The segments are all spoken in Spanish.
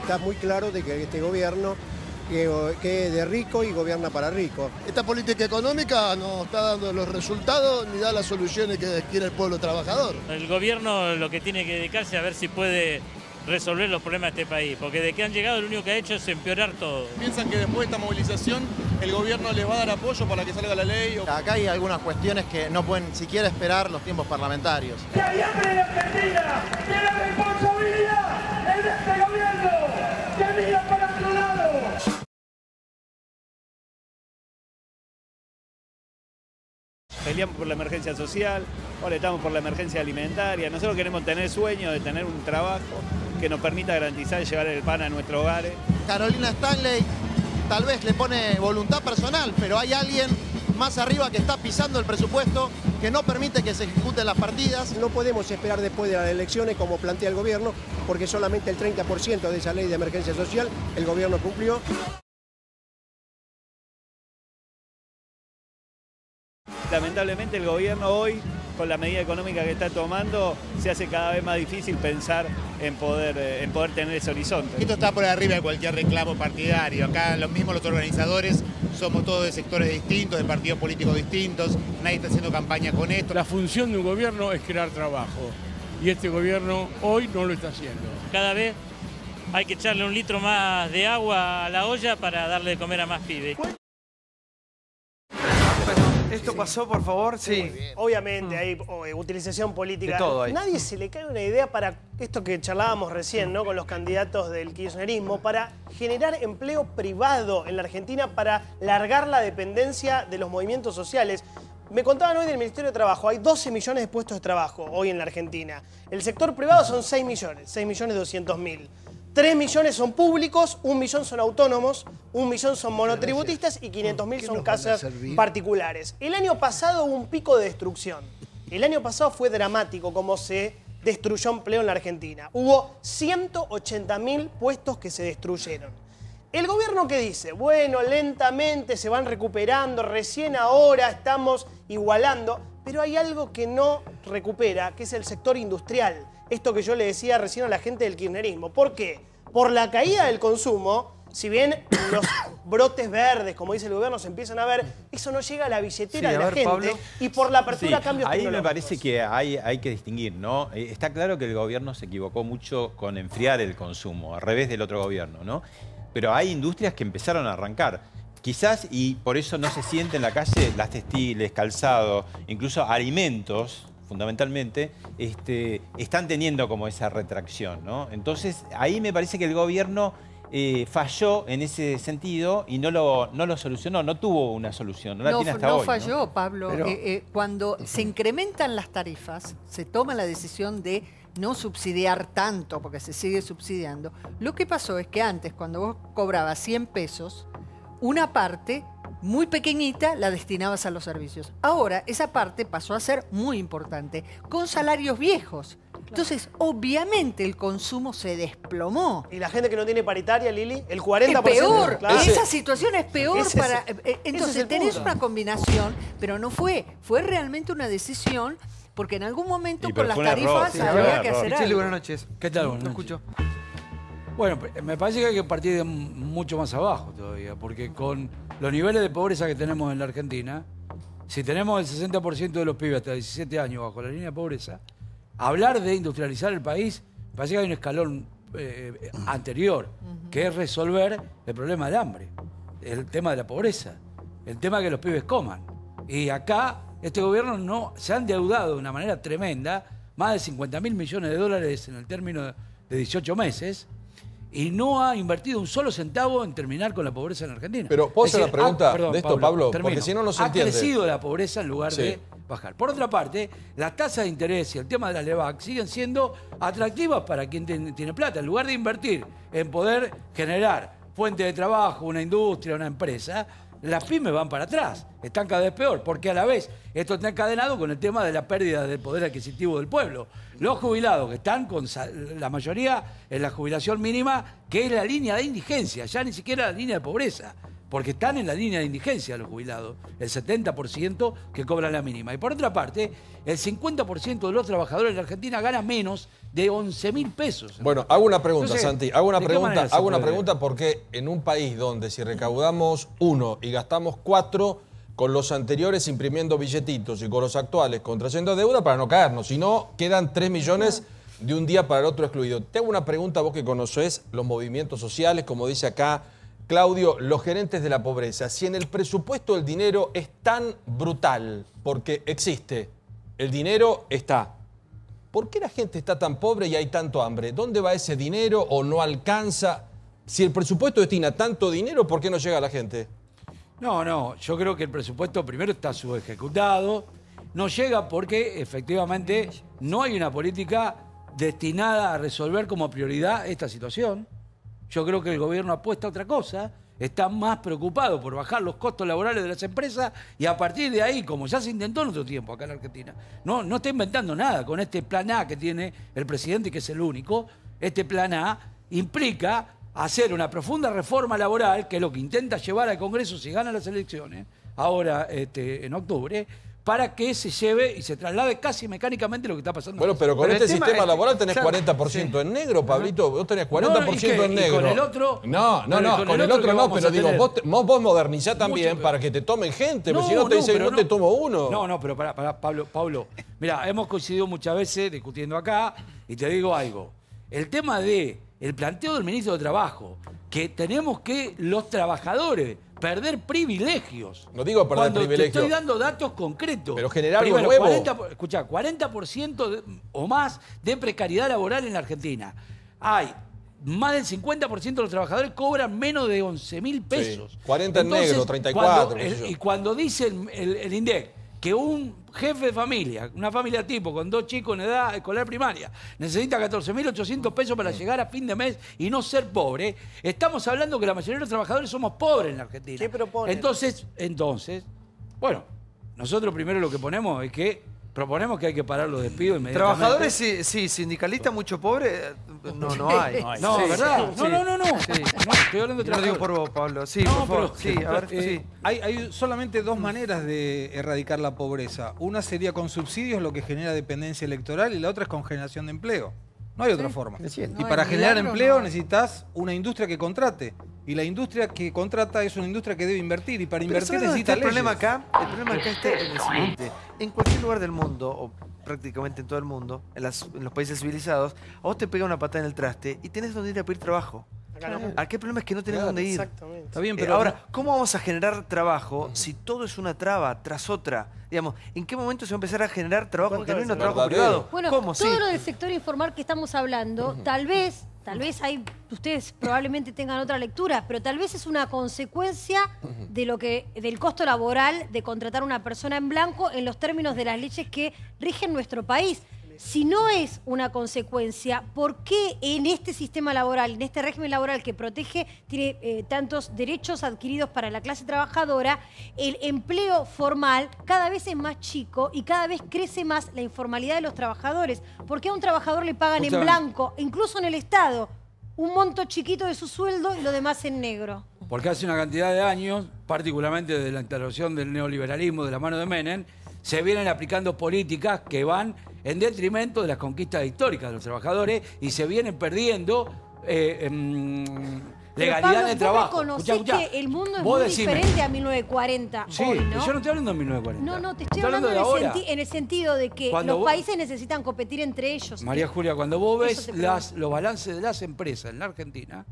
Está muy claro de que este gobierno que es de rico y gobierna para rico. Esta política económica no está dando los resultados ni da las soluciones que quiere el pueblo trabajador. El gobierno lo que tiene que dedicarse a ver si puede resolver los problemas de este país, porque de que han llegado lo único que ha hecho es empeorar todo. ¿Piensan que después de esta movilización el gobierno les va a dar apoyo para que salga la ley? Acá hay algunas cuestiones que no pueden siquiera esperar los tiempos parlamentarios. ¡Que hay hambre en Argentina! ¡Que la responsabilidad es de este gobierno! ¡Que mira para otro lado! Peleamos por la emergencia social, ahora estamos por la emergencia alimentaria. Nosotros queremos tener sueño de tener un trabajo que nos permita garantizar llevar el pan a nuestros hogares. Carolina Stanley tal vez le pone voluntad personal, pero hay alguien más arriba que está pisando el presupuesto, que no permite que se ejecuten las partidas. No podemos esperar después de las elecciones como plantea el gobierno, porque solamente el 30% de esa ley de emergencia social el gobierno cumplió. Lamentablemente el gobierno hoy, con la medida económica que está tomando, se hace cada vez más difícil pensar en poder tener ese horizonte. Esto está por arriba de cualquier reclamo partidario. Acá los mismos los organizadores somos todos de sectores distintos, de partidos políticos distintos, nadie está haciendo campaña con esto. La función de un gobierno es crear trabajo y este gobierno hoy no lo está haciendo. Cada vez hay que echarle un litro más de agua a la olla para darle de comer a más pibes. ¿Esto pasó, por favor? Sí. Obviamente hay utilización política. De todo hay. Nadie se le cae una idea para esto que charlábamos recién, ¿no? Con los candidatos del kirchnerismo, para generar empleo privado en la Argentina, para largar la dependencia de los movimientos sociales. Me contaban hoy del Ministerio de Trabajo, hay 12 millones de puestos de trabajo hoy en la Argentina. El sector privado son 6 millones, 6.200.000. 3 millones son públicos, 1 millón son autónomos, 1 millón son monotributistas y 500.000 son casas particulares. El año pasado hubo un pico de destrucción. El año pasado fue dramático cómo se destruyó empleo en la Argentina. Hubo 180.000 puestos que se destruyeron. El gobierno que dice, bueno, lentamente se van recuperando, recién ahora estamos igualando, pero hay algo que no recupera, que es el sector industrial. Esto que yo le decía recién a la gente del kirchnerismo. ¿Por qué? Por la caída del consumo, si bien los brotes verdes, como dice el gobierno, se empiezan a ver, eso no llega a la billetera de la gente. Pablo. Y por la apertura a cambios ahí tecnológicos. Me parece que hay que distinguir, ¿no? Está claro que el gobierno se equivocó mucho con enfriar el consumo, al revés del otro gobierno, ¿no? Pero hay industrias que empezaron a arrancar. Quizás, y por eso no se siente en la calle, las textiles, calzado, incluso alimentos, fundamentalmente, están teniendo como esa retracción, ¿no? Entonces, ahí me parece que el gobierno falló en ese sentido y no lo solucionó, no tuvo una solución, no la tiene hasta hoy. No falló, ¿no? Pablo. Pero... cuando se incrementan las tarifas, se toma la decisión de no subsidiar tanto, porque se sigue subsidiando. Lo que pasó es que antes, cuando vos cobrabas 100 pesos, una parte muy pequeñita la destinabas a los servicios. Ahora, esa parte pasó a ser muy importante, con salarios viejos. Entonces, obviamente, el consumo se desplomó. Y la gente que no tiene paritaria, Lili, el 40%. Es peor. Claro. Esa situación es peor para... Entonces, tenés punto. una combinación, pero no fue. Fue realmente una decisión, porque en algún momento con las tarifas había que hacer algo. Buenas noches. ¿Qué tal? Buenas noches. Escucho. Bueno, me parece que hay que partir de mucho más abajo todavía, porque con los niveles de pobreza que tenemos en la Argentina, si tenemos el 60% de los pibes hasta 17 años bajo la línea de pobreza, hablar de industrializar el país, me parece que hay un escalón anterior, que es resolver el problema del hambre, el tema de la pobreza, el tema de que los pibes coman. Y acá, este gobierno no se ha endeudado de una manera tremenda, más de 50.000 millones de dólares en el término de 18 meses, y no ha invertido un solo centavo en terminar con la pobreza en Argentina. Pero ¿puedo hacer la pregunta de esto, Pablo? Termino. Porque si no, no se entiende. Ha crecido la pobreza en lugar de bajar. Por otra parte, las tasas de interés y el tema de la LEVAC siguen siendo atractivas para quien tiene plata. En lugar de invertir en poder generar fuente de trabajo, una industria, una empresa, las pymes van para atrás, están cada vez peor, porque a la vez esto está encadenado con el tema de la pérdida del poder adquisitivo del pueblo. Los jubilados que están con la mayoría en la jubilación mínima, que es la línea de indigencia, ya ni siquiera la línea de pobreza. porque están en la línea de indigencia los jubilados, el 70% que cobran la mínima. Y por otra parte, el 50% de los trabajadores de la Argentina gana menos de 11.000 pesos. Bueno, hago una pregunta, Entonces, Santi. Hago una puede? pregunta porque en un país donde si recaudamos 1 y gastamos 4, con los anteriores imprimiendo billetitos y con los actuales contrayendo deuda para no caernos, si no quedan 3 millones de un día para el otro excluido. Te hago una pregunta, vos que conocés los movimientos sociales, como dice acá Claudio, los gerentes de la pobreza. Si en el presupuesto el dinero es tan brutal, porque existe, el dinero está, ¿por qué la gente está tan pobre y hay tanto hambre? ¿Dónde va ese dinero o no alcanza? Si el presupuesto destina tanto dinero, ¿por qué no llega a la gente? No, yo creo que el presupuesto primero está subejecutado, no llega porque efectivamente no hay una política destinada a resolver como prioridad esta situación. Yo creo que el gobierno apuesta a otra cosa, está más preocupado por bajar los costos laborales de las empresas y a partir de ahí, como ya se intentó en otro tiempo acá en Argentina, no está inventando nada con este plan A que tiene el presidente, que es el único. Este plan A implica hacer una profunda reforma laboral, que es lo que intenta llevar al Congreso si gana las elecciones, ahora en octubre, para que se lleve y se traslade casi mecánicamente lo que está pasando. Bueno, pero con este sistema laboral tenés 40% en negro, Pablito. Vos tenés 40% en negro. ¿Y con el otro? No, con el otro no, pero digo, vos modernizás también para que te tomen gente. Porque si no te dicen, no te tomo uno. No, pero pará, Pablo. Mirá, hemos coincidido muchas veces discutiendo acá y te digo algo. El tema de el planteo del ministro de Trabajo, que tenemos que los trabajadores perder privilegios. No digo perder privilegios. Te estoy dando datos concretos. Pero generar algo nuevo. 40% o más de precariedad laboral en la Argentina. Hay más del 50% de los trabajadores cobran menos de 11.000 pesos. Sí, 40 en negro, 34. Y cuando dice el INDEC que un jefe de familia, una familia tipo con 2 chicos en edad escolar primaria, necesita 14.800 pesos para llegar a fin de mes y no ser pobre, estamos hablando que la mayoría de los trabajadores somos pobres en la Argentina. ¿Qué propone? Entonces, bueno, nosotros primero lo que ponemos es que proponemos que hay que parar los despidos inmediatamente. Trabajadores, sí, sindicalistas mucho pobres, no hay. No, ¿verdad? No. Sí. No, estoy hablando de Yo lo digo por vos, Pablo. Sí, no, por favor. Pero, sí, a ver, sí. Hay solamente 2 maneras de erradicar la pobreza. Una sería con subsidios, lo que genera dependencia electoral, y la otra es con generación de empleo. No hay otra forma. Y para generar empleo necesitas una industria que contrate. Y la industria que contrata es una industria que debe invertir. Y para invertir necesita leyes. El problema acá está en el siguiente. En cualquier lugar del mundo, o prácticamente en todo el mundo, en los países civilizados, a vos te pega una patada en el traste y tenés donde ir a pedir trabajo. Aquí el problema es que no tenés dónde ir. Exactamente. Está bien, pero ahora, ¿cómo vamos a generar trabajo si todo es una traba tras otra? Digamos, ¿en qué momento se va a empezar a generar trabajo genuino, trabajo privado? Bueno, ¿cómo? Todo lo del sector informal que estamos hablando, tal vez hay, ustedes probablemente tengan otra lectura, pero tal vez es una consecuencia de del costo laboral de contratar a una persona en blanco en los términos de las leyes que rigen nuestro país. Si no es una consecuencia, ¿por qué en este sistema laboral, en este régimen laboral que protege, tiene tantos derechos adquiridos para la clase trabajadora, el empleo formal cada vez es más chico y cada vez crece más la informalidad de los trabajadores? ¿Por qué a un trabajador le pagan en blanco, incluso en el Estado, un monto chiquito de su sueldo y lo demás en negro? Porque hace una cantidad de años, particularmente desde la instalación del neoliberalismo de la mano de Menem, se vienen aplicando políticas que van en detrimento de las conquistas históricas de los trabajadores y se vienen perdiendo legalidad de trabajo. Pero Pablo, vos reconocés que el mundo es muy diferente a 1940 sí, hoy, ¿no? Yo no estoy hablando de 1940. No, te estoy hablando en el sentido de que los países necesitan competir entre ellos. María Julia, cuando vos ves los balances de las empresas en la Argentina,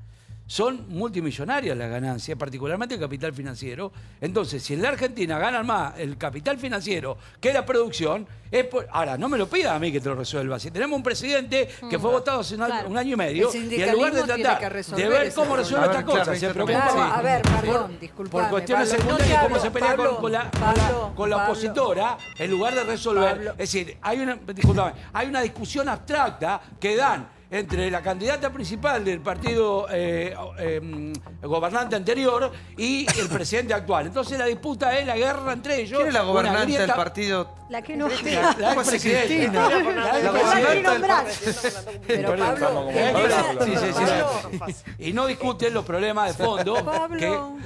son multimillonarias las ganancias, particularmente el capital financiero. Entonces, si en la Argentina ganan más el capital financiero que la producción, ahora, no me lo pidas a mí que te lo resuelva. Si tenemos un presidente que fue votado hace un año y medio, y en lugar de tratar de ver cómo resuelve estas cosas, se preocupa por cuestiones secundarias, cómo se pelea con la opositora, en lugar de resolver. Es decir, hay una discusión abstracta que dan entre la candidata principal del partido gobernante anterior y el presidente actual. Entonces la disputa es la guerra entre ellos. ¿Quién es la gobernante del partido La que no. La expresidenta. Pero Pablo, y no discuten los problemas de fondo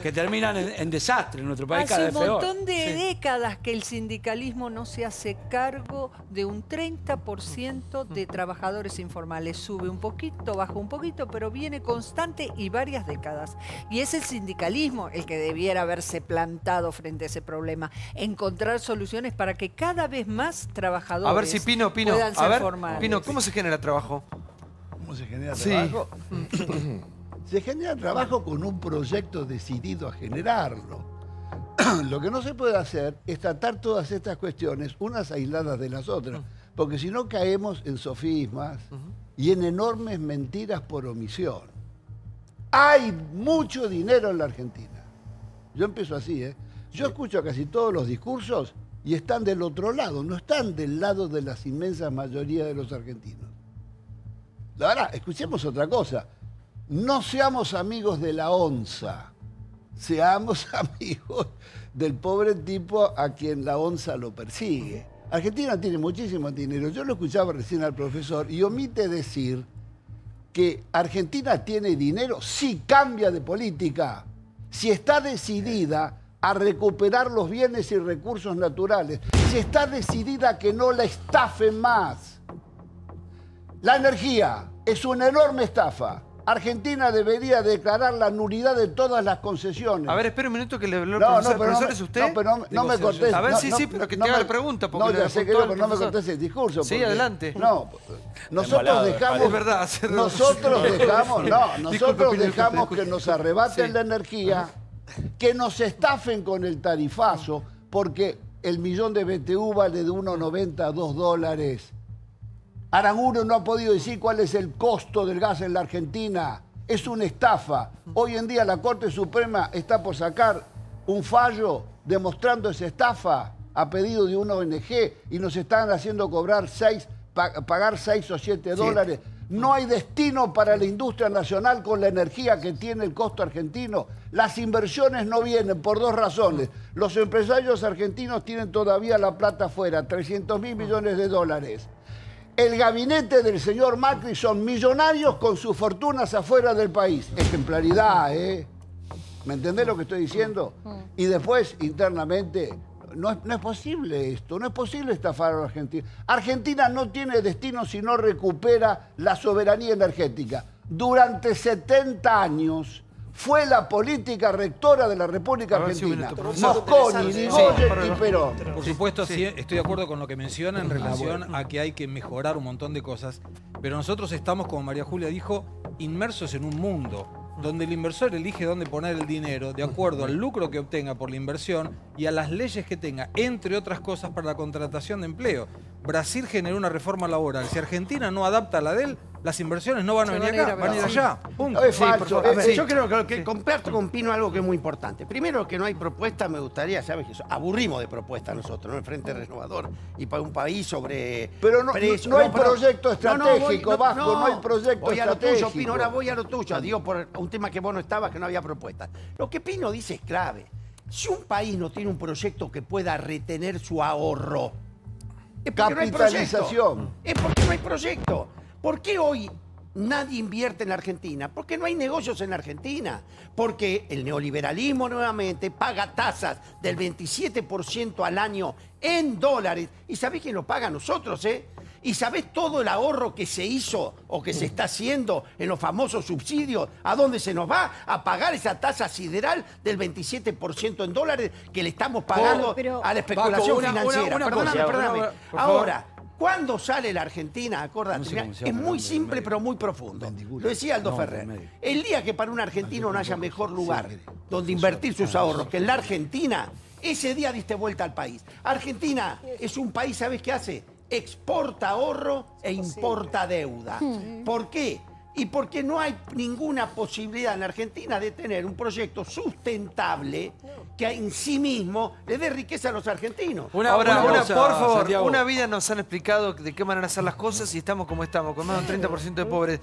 que terminan en desastre en nuestro país cada hace vez un peor. montón de décadas que el sindicalismo no se hace cargo de un 30% de trabajadores informales. Sube un poquito, baja un poquito, pero viene constante y varias décadas. Y es el sindicalismo el que debiera haberse plantado frente a ese problema. Encontrar soluciones para que cada vez más trabajadores A ver si Pino, puedan ser a ver, formales. Pino, ¿cómo se genera trabajo? ¿Cómo se genera Sí. trabajo? Se genera trabajo con un proyecto decidido a generarlo. Lo que no se puede hacer es tratar todas estas cuestiones unas aisladas de las otras, porque si no caemos en sofismas y en enormes mentiras por omisión. Hay mucho dinero en la Argentina. Yo empiezo así, ¿eh? Yo escucho casi todos los discursos y están del otro lado, no están del lado de las inmensas mayoría de los argentinos. La verdad, escuchemos otra cosa. No seamos amigos de la onza, seamos amigos del pobre tipo a quien la onza lo persigue. Argentina tiene muchísimo dinero. Yo lo escuchaba recién al profesor y omite decir que Argentina tiene dinero si cambia de política, si está decidida a recuperar los bienes y recursos naturales, si está decidida a que no la estafen más. La energía es una enorme estafa. Argentina debería declarar la nulidad de todas las concesiones. A ver, espera un minuto que le habló el No, profesor. no, pero ¿Profesor no, es usted? no, pero no me cortés. A ver, no, sí, no, sí, pero que no te haga me- la pregunta. No, ya sé que no, pero no me cortés el discurso. Sí, porque- adelante. No, nosotros dejamos... Es verdad. Nosotros dejamos, no, Disculpe, nosotros Pino, dejamos disculpe. que nos arrebaten Sí. la energía, que nos estafen con el tarifazo, porque el millón de BTU vale de 1,90 a $2. Aranguno no ha podido decir cuál es el costo del gas en la Argentina. Es una estafa. Hoy en día la Corte Suprema está por sacar un fallo demostrando esa estafa a pedido de una ONG y nos están haciendo cobrar pagar 6 o 7 dólares. No hay destino para la industria nacional con la energía que tiene el costo argentino. Las inversiones no vienen por dos razones. Los empresarios argentinos tienen todavía la plata afuera, 300.000 millones de dólares. El gabinete del señor Macri son millonarios con sus fortunas afuera del país. Ejemplaridad, ¿eh? ¿Me entendés lo que estoy diciendo? Y después, internamente, no es posible esto, no es posible estafar a la Argentina. Argentina no tiene destino si no recupera la soberanía energética. Durante 70 años fue la política rectora de la República Argentina. Mosconi, Irigoyen y Perón. Por supuesto, sí, estoy de acuerdo con lo que menciona en relación a que hay que mejorar un montón de cosas, pero nosotros estamos, como María Julia dijo, inmersos en un mundo donde el inversor elige dónde poner el dinero de acuerdo al lucro que obtenga por la inversión y a las leyes que tenga, entre otras cosas, para la contratación de empleo. Brasil generó una reforma laboral. Si Argentina no adapta la de él, las inversiones no van a venir acá, van a ir allá. Punto. Sí, por favor. A ver, yo creo que comparto con Pino algo que es muy importante. Primero, que no hay propuesta, me gustaría, sabes que aburrimos de propuestas nosotros, ¿no? El Frente Renovador y para un país sobre... Pero no hay proyecto estratégico, Vasco, no hay proyecto voy a lo estratégico. tuyo, Pino, ahora voy a lo tuyo. Digo, por un tema que vos no estabas, que no había propuesta. Lo que Pino dice es clave. Si un país no tiene un proyecto que pueda retener su ahorro, es porque no hay proyecto. Capitalización. Es porque no hay proyecto. ¿Por qué hoy nadie invierte en la Argentina? Porque no hay negocios en la Argentina. Porque el neoliberalismo nuevamente paga tasas del 27% al año en dólares. ¿Y sabés quién lo paga? Nosotros, ¿eh? ¿Y sabés todo el ahorro que se hizo o que se está haciendo en los famosos subsidios? ¿A dónde se nos va? A pagar esa tasa sideral del 27% en dólares que le estamos pagando a la especulación financiera. Perdóname. Ahora, ¿cuándo sale la Argentina? Acordate, mirá, es muy simple pero muy profundo. Lo decía Aldo Ferrer. El día que para un argentino no haya mejor lugar donde invertir sus ahorros que en la Argentina, ese día diste vuelta al país. Argentina es un país, ¿sabes qué hace? Exporta ahorro e importa deuda. ¿Por qué? y porque no hay ninguna posibilidad en Argentina de tener un proyecto sustentable que en sí mismo le dé riqueza a los argentinos. Por favor, Santiago. Una vida nos han explicado de qué manera hacer las cosas y estamos como estamos, con más de un 30% de pobres.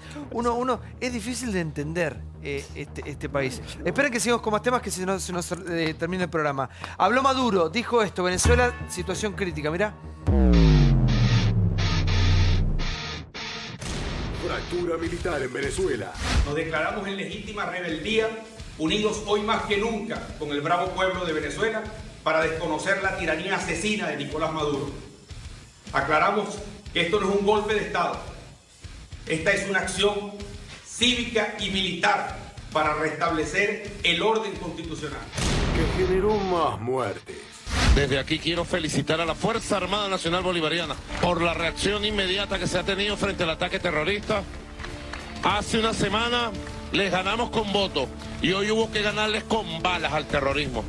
Es difícil de entender este país. Esperen que sigamos con más temas que se nos termina el programa. Habló Maduro, dijo esto: Venezuela, situación crítica, mirá. Fractura militar en Venezuela. Nos declaramos en legítima rebeldía, unidos hoy más que nunca con el bravo pueblo de Venezuela para desconocer la tiranía asesina de Nicolás Maduro. Aclaramos que esto no es un golpe de Estado. Esta es una acción cívica y militar para restablecer el orden constitucional. Que generó más muertes. Desde aquí quiero felicitar a la Fuerza Armada Nacional Bolivariana por la reacción inmediata que se ha tenido frente al ataque terrorista. Hace una semana les ganamos con votos y hoy hubo que ganarles con balas al terrorismo.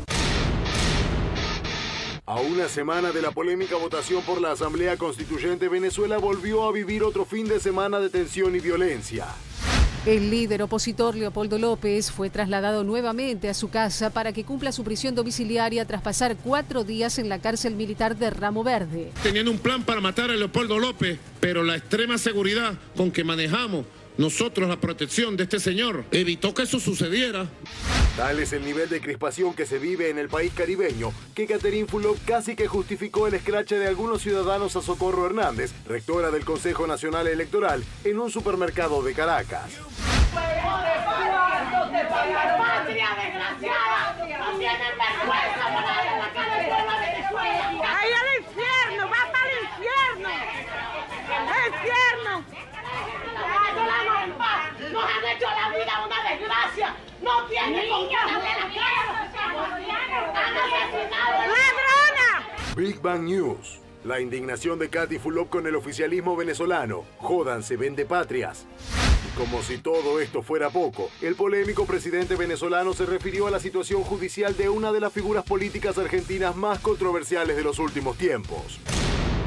A una semana de la polémica votación por la Asamblea Constituyente, Venezuela volvió a vivir otro fin de semana de tensión y violencia. El líder opositor Leopoldo López fue trasladado nuevamente a su casa para que cumpla su prisión domiciliaria tras pasar 4 días en la cárcel militar de Ramo Verde. Teniendo un plan para matar a Leopoldo López, pero la extrema seguridad con que manejamos nosotros la protección de este señor evitó que eso sucediera. Tal es el nivel de crispación que se vive en el país caribeño que Catherine Fulop casi que justificó el escrache de algunos ciudadanos a Socorro Hernández, rectora del Consejo Nacional Electoral, en un supermercado de Caracas. ¡Patria desgraciada! ¡No tienen vergüenza para dar en la cara al pueblo de Venezuela! ¡Ahí al infierno! ¡Va para el infierno! ¡El infierno! ¡Nos han hecho la vida una desgracia! ¡No tiene con qué darle la cara! ¡Han asesinado! ¡Ladrona! Big Bang News. La indignación de Katy Fulop con el oficialismo venezolano. Jódanse, vende patrias. Como si todo esto fuera poco, el polémico presidente venezolano se refirió a la situación judicial de una de las figuras políticas argentinas más controversiales de los últimos tiempos.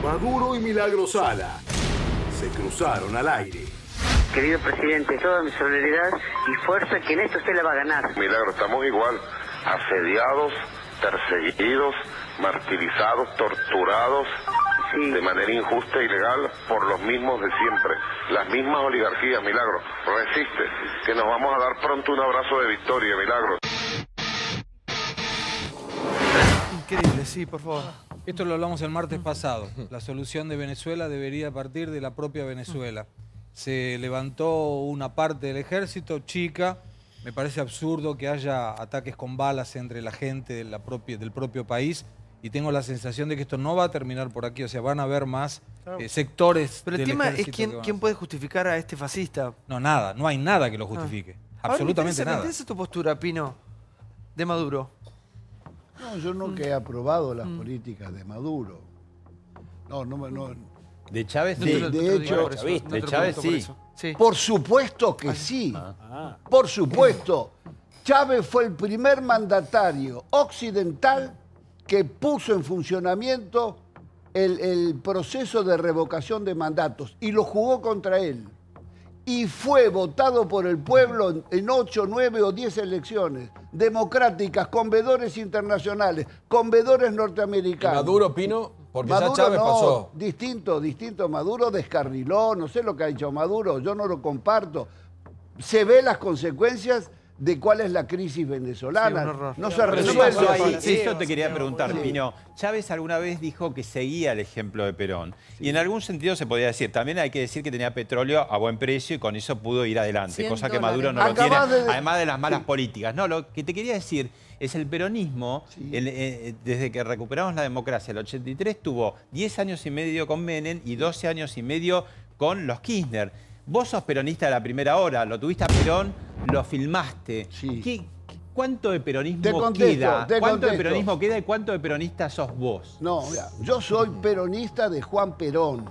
Maduro y Milagro Sala se cruzaron al aire. Querido presidente, toda mi solidaridad y fuerza que en esto usted le va a ganar. Milagro, estamos igual, asediados, perseguidos, martirizados, torturados de manera injusta e ilegal por los mismos de siempre, las mismas oligarquías. Milagro, resiste, que nos vamos a dar pronto un abrazo de victoria, Milagro. Increíble, sí, por favor. Esto lo hablamos el martes pasado. La solución de Venezuela debería partir de la propia Venezuela. Se levantó una parte del ejército, chica. Me parece absurdo que haya ataques con balas entre la gente del propio país. Y tengo la sensación de que esto no va a terminar por aquí. O sea, van a haber más sectores Pero el tema es quién puede justificar a este fascista. No, nada. No hay nada que lo justifique. Absolutamente nada. ¿Cuál es tu postura, Pino, de Maduro? No, yo nunca he aprobado las políticas de Maduro. No. ¿De Chávez? Sí. De hecho, de Chávez sí. Por supuesto que sí. Por supuesto. Chávez fue el primer mandatario occidental que puso en funcionamiento el proceso de revocación de mandatos y lo jugó contra él. Y fue votado por el pueblo en 8, 9 o 10 elecciones democráticas, con veedores internacionales, con veedores norteamericanos. Maduro, Pino, porque Maduro, ya Chávez pasó. Distinto. Maduro descarriló, no sé lo que ha hecho Maduro, yo no lo comparto. Se ve las consecuencias de cuál es la crisis venezolana. No se resuelve. Eso te quería preguntar, Pino. Chávez alguna vez dijo que seguía el ejemplo de Perón. Y en algún sentido se podía decir. También hay que decir que tenía petróleo a buen precio y con eso pudo ir adelante. Cosa que Maduro no lo tiene, además de las malas políticas. No, lo que te quería decir es el peronismo, desde que recuperamos la democracia, el 83 tuvo 10 años y medio con Menem y 12 años y medio con los Kirchner. Vos sos peronista de la primera hora, lo tuviste a Perón, lo filmaste. ¿Cuánto de peronismo queda? ¿Cuánto de peronismo queda y cuánto de peronista sos vos? No, mira, yo soy peronista de Juan Perón.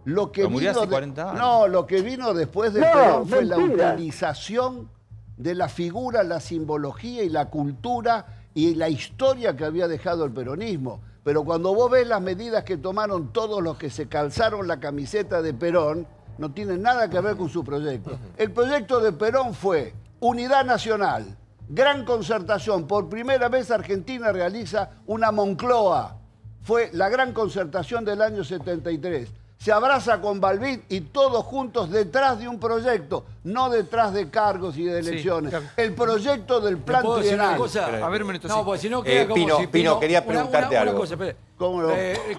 Lo que murió hace 40 años. No, lo que vino después de Perón fue la utilización de la figura, la simbología y la cultura y la historia que había dejado el peronismo. Pero cuando vos ves las medidas que tomaron todos los que se calzaron la camiseta de Perón, no tiene nada que ver con su proyecto. El proyecto de Perón fue unidad nacional, gran concertación. Por primera vez Argentina realiza una Moncloa. Fue la gran concertación del año 73. Se abraza con Balbín y todos juntos detrás de un proyecto, no detrás de cargos y de elecciones. Sí, claro. El proyecto del plan trienal. A ver, un minuto. No, porque si no queda como si Pino, quería preguntarte algo. Una cosa, espere. ¿Cómo no?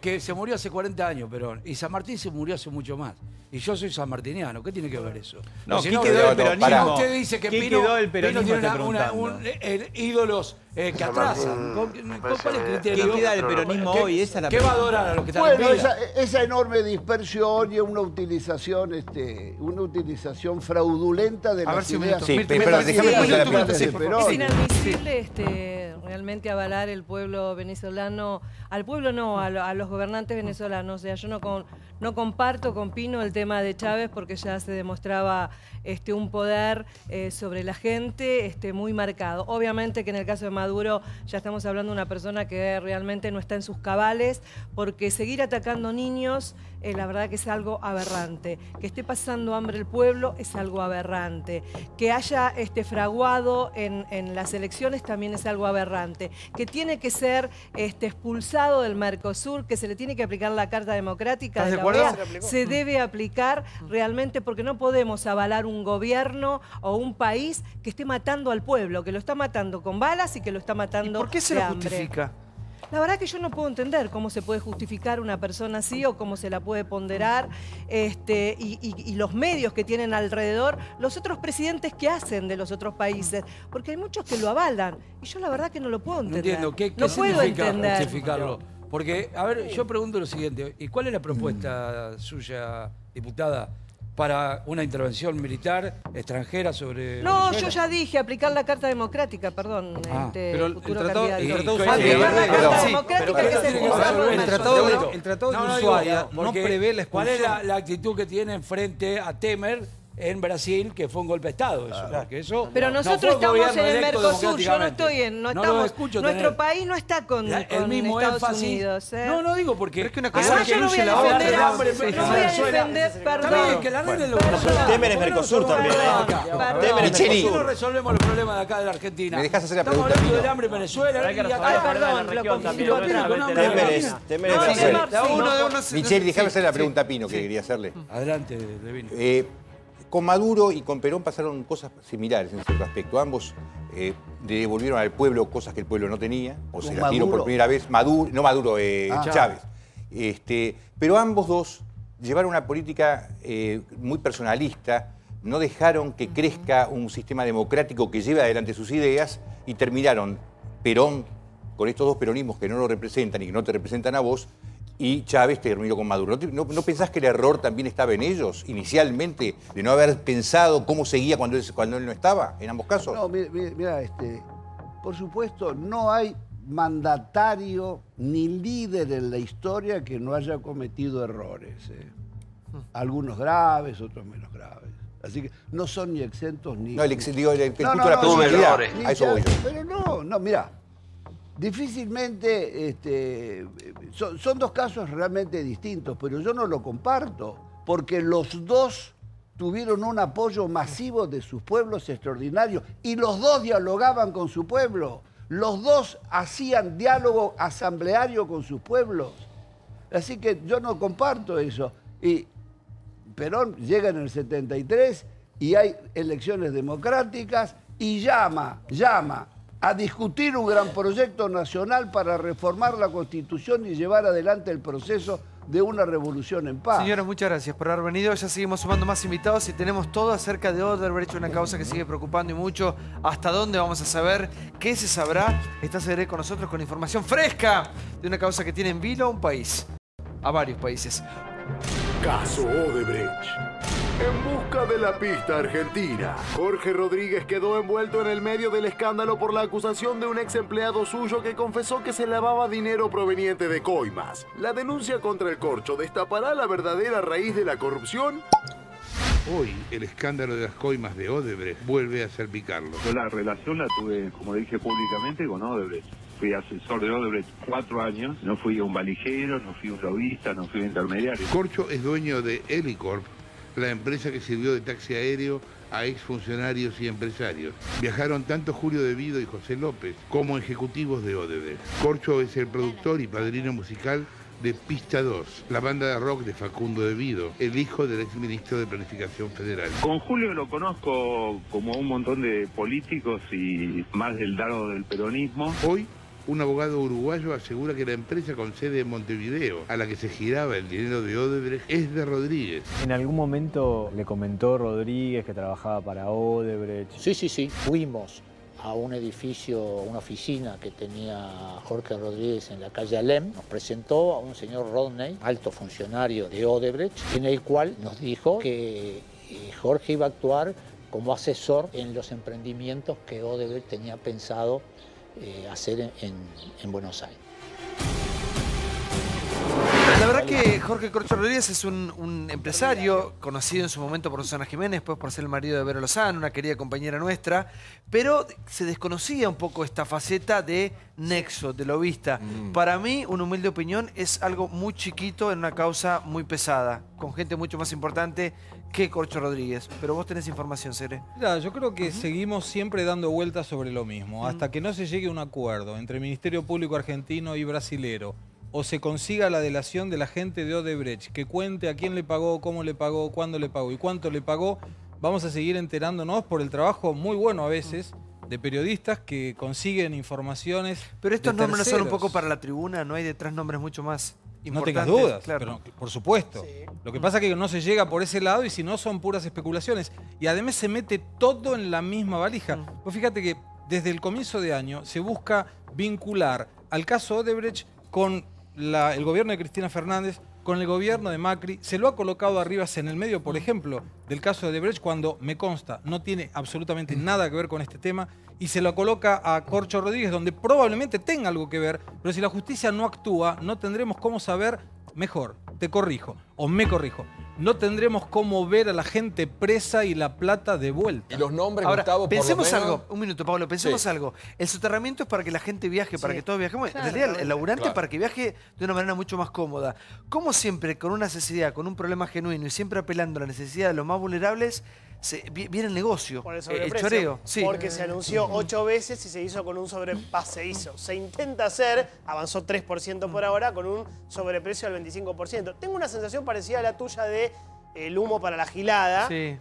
Que se murió hace 40 años, Perón. Y San Martín se murió hace mucho más. Y yo soy sanmartiniano. ¿Qué tiene que ver eso? No, si ¿qué quedó del peronismo? Usted dice que ¿Qué Pino, quedó del peronismo, tiene ídolos que atrasan. ¿Cuál es el criterio? ¿Qué queda del peronismo hoy? Esa es la ¿Qué va a adorar a los que están Bueno, en vida? esa enorme dispersión y una utilización fraudulenta de las ideas. Sí, pero déjame poner la pregunta. Es inadmisible realmente avalar el pueblo venezolano, al pueblo no, a los gobernantes venezolanos. O sea, yo no comparto con Pino el tema de Chávez porque ya se demostraba un poder sobre la gente muy marcado. Obviamente que en el caso de Maduro ya estamos hablando de una persona que realmente no está en sus cabales, porque seguir atacando niños, la verdad que es algo aberrante. Que esté pasando hambre el pueblo es algo aberrante. Que haya fraguado en las elecciones también es algo aberrante. Que tiene que ser expulsado del Mercosur, que se le tiene que aplicar la Carta Democrática de la OEA, se debe aplicar realmente, porque no podemos avalar un gobierno o un país que esté matando al pueblo, que lo está matando con balas y que lo está matando ¿Por qué se de lo hambre. justifica? La verdad que yo no puedo entender cómo se puede justificar una persona así o cómo se la puede ponderar y los medios que tienen alrededor, los otros presidentes que hacen de los otros países, porque hay muchos que lo avalan y yo la verdad que no lo puedo entender. No entiendo, ¿qué no puedo significa entender. justificarlo? Porque, a ver, yo pregunto lo siguiente, ¿y cuál es la propuesta suya, diputada, para una intervención militar extranjera sobre No, Venezuela? yo ya dije, aplicar la Carta Democrática, perdón, pero el futuro tratado- candidato. el tratado- Aplicar la Carta Sí, Democrática pero que es expulsarlo del el tratado de Ushuaia no porque prevé la ¿cuál es expulsión? la actitud que tienen frente a Temer en Brasil, que fue un golpe de Estado? Eso, porque eso Pero no nosotros fue un estamos gobierno en el electo Mercosur, yo no democráticamente. estoy en, no lo estamos, escucho nuestro tener país no está con el mismo Estados énfasis. Unidos. No digo porque... Pero es que una Además, cosa yo no voy a hablar defender, del hambre no en voy a Venezuela. defender, Está bien, perdón. que la arreglen los Perdón. venezolanos. Temer es Mercosur también, Temer es Micheli. ¿Por qué no resolvemos los problemas de acá de la Argentina? ¿Me dejás hacer la Estamos pregunta, hablando Pino? del hambre en Venezuela. Hay que y resolver acá- el problema de la región también, no solamente la Argentina. Temer es No, Venezuela. Temer, sí. Micheli, déjame hacer la pregunta a Pino que quería hacerle. Adelante, Levin. Con Maduro y con Perón pasaron cosas similares en cierto aspecto. Ambos le devolvieron al pueblo cosas que el pueblo no tenía, o se las dieron por primera vez. Chávez. Pero ambos dos llevaron una política muy personalista, no dejaron que crezca un sistema democrático que lleve adelante sus ideas y terminaron Perón con estos dos peronismos que no lo representan y que no te representan a vos, y Chávez terminó con Maduro. ¿No pensás que el error también estaba en ellos, inicialmente, de no haber pensado cómo seguía cuando él no estaba, en ambos casos? No, mira, por supuesto, no hay mandatario ni líder en la historia que no haya cometido errores. Algunos graves, otros menos graves. Así que no son ni exentos ni... No, el culto de la personalidad, a eso voy yo. Pero no, mira, difícilmente son dos casos realmente distintos, pero yo no lo comparto, porque los dos tuvieron un apoyo masivo de sus pueblos extraordinarios y los dos dialogaban con su pueblo, los dos hacían diálogo asambleario con sus pueblos. Así que yo no comparto eso. Y Perón llega en el 73 y hay elecciones democráticas y llama a discutir un gran proyecto nacional para reformar la Constitución y llevar adelante el proceso de una revolución en paz. Señora, muchas gracias por haber venido. Ya seguimos sumando más invitados y tenemos todo acerca de Odebrecht, una causa que sigue preocupando y mucho. ¿Hasta dónde vamos a saber? ¿Qué se sabrá? Está Cedré con nosotros con información fresca de una causa que tiene en vilo a un país, a varios países. Caso Odebrecht. En busca de la pista argentina, Jorge Rodríguez quedó envuelto en el medio del escándalo por la acusación de un ex empleado suyo que confesó que se lavaba dinero proveniente de coimas. ¿La denuncia contra el corcho destapará la verdadera raíz de la corrupción? Hoy el escándalo de las coimas de Odebrecht vuelve a salpicarlo. Yo la relación la tuve, como dije públicamente, con Odebrecht. Fui asesor de Odebrecht 4 años, no fui un valijero, no fui un lobista, no fui un intermediario. Corcho es dueño de Helicorp, la empresa que sirvió de taxi aéreo a exfuncionarios y empresarios. Viajaron tanto Julio De Vido y José López como ejecutivos de Odebrecht. Corcho es el productor y padrino musical de Pista 2, la banda de rock de Facundo De Vido, el hijo del exministro de Planificación Federal. Con Julio lo conozco como un montón de políticos y más del lado del peronismo. Hoy, un abogado uruguayo asegura que la empresa con sede en Montevideo, a la que se giraba el dinero de Odebrecht, es de Rodríguez. ¿En algún momento le comentó Rodríguez que trabajaba para Odebrecht? Sí. Fuimos a un edificio, una oficina que tenía Jorge Rodríguez en la calle Alem. Nos presentó a un señor Rodney, alto funcionario de Odebrecht, en el cual nos dijo que Jorge iba a actuar como asesor en los emprendimientos que Odebrecht tenía pensado hacer en Buenos Aires. La verdad que Jorge Corcho Rodríguez es un empresario conocido en su momento por Susana Jiménez, después por ser el marido de Vero Lozano, una querida compañera nuestra, pero se desconocía un poco esta faceta de nexo, de lobista. Para mí, una humilde opinión, es algo muy chiquito en una causa muy pesada, con gente mucho más importante que Corcho Rodríguez. Pero vos tenés información, Cere. Mira, yo creo que seguimos siempre dando vueltas sobre lo mismo, hasta que no se llegue a un acuerdo entre el Ministerio Público argentino y brasilero, o se consiga la delación de la gente de Odebrecht, que cuente a quién le pagó, cómo le pagó, cuándo le pagó y cuánto le pagó, vamos a seguir enterándonos por el trabajo muy bueno a veces de periodistas que consiguen informaciones. Pero estos nombres no son un terceros. poco para la tribuna, ¿no hay detrás nombres mucho más No importantes? tengas dudas, Claro. pero por supuesto. Lo que pasa es que no se llega por ese lado y si no son puras especulaciones. Y además se mete todo en la misma valija. Pues fíjate que desde el comienzo de año se busca vincular al caso Odebrecht con el gobierno de Cristina Fernández, con el gobierno de Macri. Se lo ha colocado arriba en el medio, por ejemplo, del caso de Odebrecht, cuando me consta no tiene absolutamente nada que ver con este tema, y se lo coloca a Corcho Rodríguez, donde probablemente tenga algo que ver, pero si la justicia no actúa, no tendremos cómo saber, mejor, te corrijo, o me corrijo, no tendremos cómo ver a la gente presa y la plata de vuelta. Y los nombres, Ahora, Gustavo, por pensemos lo menos... algo, un minuto, Pablo, pensemos Sí. algo. El soterramiento es para que la gente viaje, para Sí. que todos viajemos. Claro. En realidad, el laburante Claro. para que viaje de una manera mucho más cómoda. Como siempre, con una necesidad, con un problema genuino y siempre apelando a la necesidad de los más vulnerables, viene el negocio, Por el el sobreprecio, choreo. Sí. porque se anunció 8 veces y se hizo con un sobreprecio. Se intenta hacer, avanzó 3% por ahora, con un sobreprecio del 25%. Tengo una sensación parecida a la tuya de el humo para la gilada, Sí.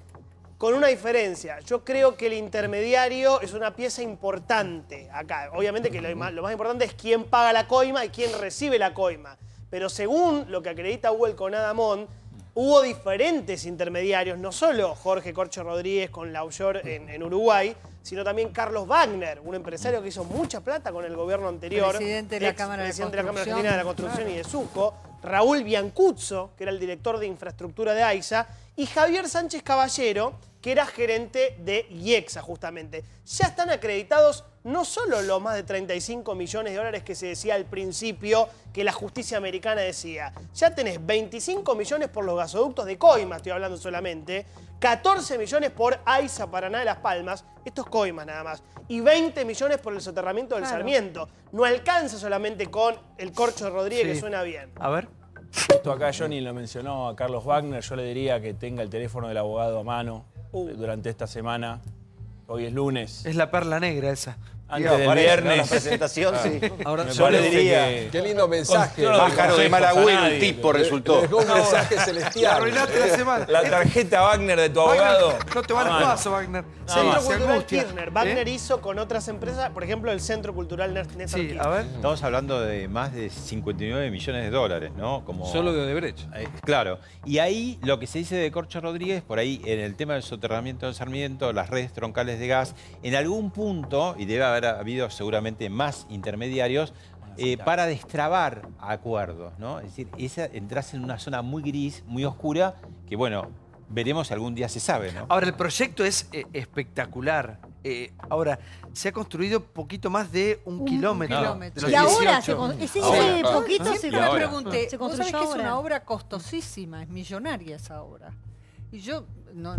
con una diferencia. Yo creo que el intermediario es una pieza importante acá. Obviamente que lo más importante es quién paga la coima y quién recibe la coima. Pero según lo que acredita Hugo el Conadamón, hubo diferentes intermediarios, no solo Jorge Corcho Rodríguez con la Offshore en Uruguay, sino también Carlos Wagner, un empresario que hizo mucha plata con el gobierno anterior. Presidente de la Cámara de presidente de la Cámara Construcción. Argentina de la Construcción y de Suco. Raúl Biancuzzo, que era el director de infraestructura de AISA. Y Javier Sánchez Caballero, que era gerente de IEXA, justamente. Ya están acreditados no solo los más de 35 millones de dólares que se decía al principio que la justicia americana decía. Ya tenés 25 millones por los gasoductos de coima, estoy hablando solamente. 14 millones por AISA Paraná de Las Palmas, esto es coima nada más. Y 20 millones por el soterramiento del Claro. Sarmiento. No alcanza solamente con el Corcho de Rodríguez, Sí. que suena bien. A ver. Esto acá Johnny lo mencionó a Carlos Wagner, yo le diría que tenga el teléfono del abogado a mano durante esta semana. Hoy es lunes. Es la perla negra esa. Antes del viernes. La presentación, sí. Ahora, yo le diría... Qué lindo mensaje. Pájaro de mal agüero, un tipo resultó. Dejó un mensaje celestial. Arruinaste la semana. La tarjeta Wagner de tu abogado. No te van a a mano. paso, Wagner. Centro Cultural angustia. Kirchner. Wagner ¿Eh? hizo con otras empresas, por ejemplo, el Centro Cultural Néstor Kirchner. Estamos hablando de más de 59 millones de dólares, ¿no? Como, Solo de Odebrecht. Claro. Y ahí lo que se dice de Corcho Rodríguez, por ahí en el tema del soterramiento del Sarmiento, las redes troncales de gas, en algún punto, y debe haber habido seguramente más intermediarios, para destrabar acuerdos, ¿no? Es decir, entras en una zona muy gris, muy oscura, que bueno, veremos si algún día se sabe, ¿no? Ahora, el proyecto es espectacular. Ahora, se ha construido poquito más de un kilómetro. De los Y ahora 18. ese Ahora. poquito ¿Ah? se Y ahora. Pregunté, se vos construyó sabés que es ahora. una obra costosísima, es millonaria esa obra. Y yo no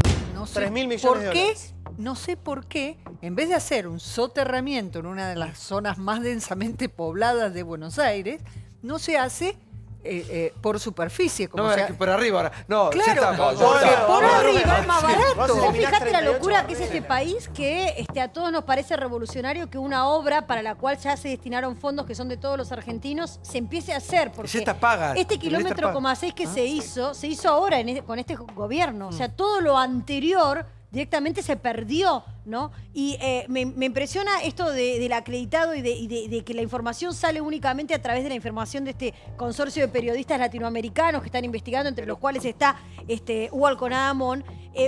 sé 3.000 millones por de qué, dólares. no sé por qué, en vez de hacer un soterramiento en una de las zonas más densamente pobladas de Buenos Aires, no se hace por superficie. Como No, es que por arriba ahora. No, claro, ya está, porque por arriba es más barato. Vos fijate la locura que es este país, que a todos nos parece revolucionario que una obra para la cual ya se destinaron fondos que son de todos los argentinos se empiece a hacer. Porque esta paga. este kilómetro, 6 que se hizo ahora con este gobierno. O sea, todo lo anterior directamente se perdió, ¿no? Y me impresiona esto del acreditado y de que la información sale únicamente a través de la información de este consorcio de periodistas latinoamericanos que están investigando, entre los cuales está Hugo Alconadamón,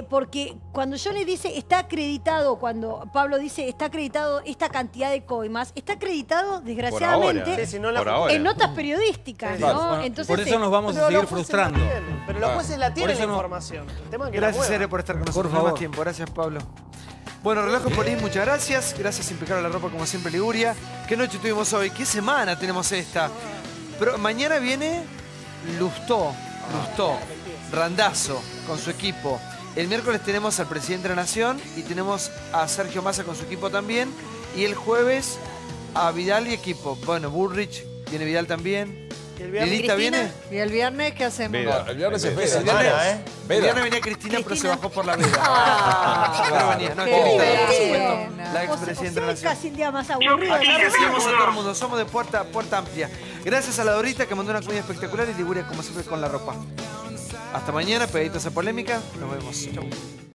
porque cuando Johnny dice está acreditado, cuando Pablo dice está acreditado esta cantidad de coimas, está acreditado, desgraciadamente, en notas periodísticas, ¿no? Bueno, entonces, por eso nos vamos a seguir frustrando. Pero los jueces la tienen la información. El tema es que Gracias, la Ere, por estar con nosotros. favor. Más tiempo. Gracias, Pablo. Bueno, Relojopolis, muchas gracias. Gracias, Impecable la Ropa, como siempre, Liguria. ¿Qué noche tuvimos hoy? ¿Qué semana tenemos esta? Pero mañana viene Lustó, Randazzo, con su equipo. El miércoles tenemos al presidente de la Nación y tenemos a Sergio Massa con su equipo también. Y el jueves a Vidal y equipo. Bueno, Bullrich, viene Vidal también. ¿Lilita viene? ¿Y el viernes qué hacemos? El viernes es Veda. El viernes venía Cristina, pero se bajó por la veda. Pero venía, no, Cristina, la expresidenta de la Nación. casi el día más aburrido. Aquí recibimos a todo el mundo, somos de puerta amplia. Gracias a la Dorita que mandó una cuña espectacular y Liguria como siempre con la ropa. Hasta mañana, pegaditos a polémica. Nos vemos. Chau.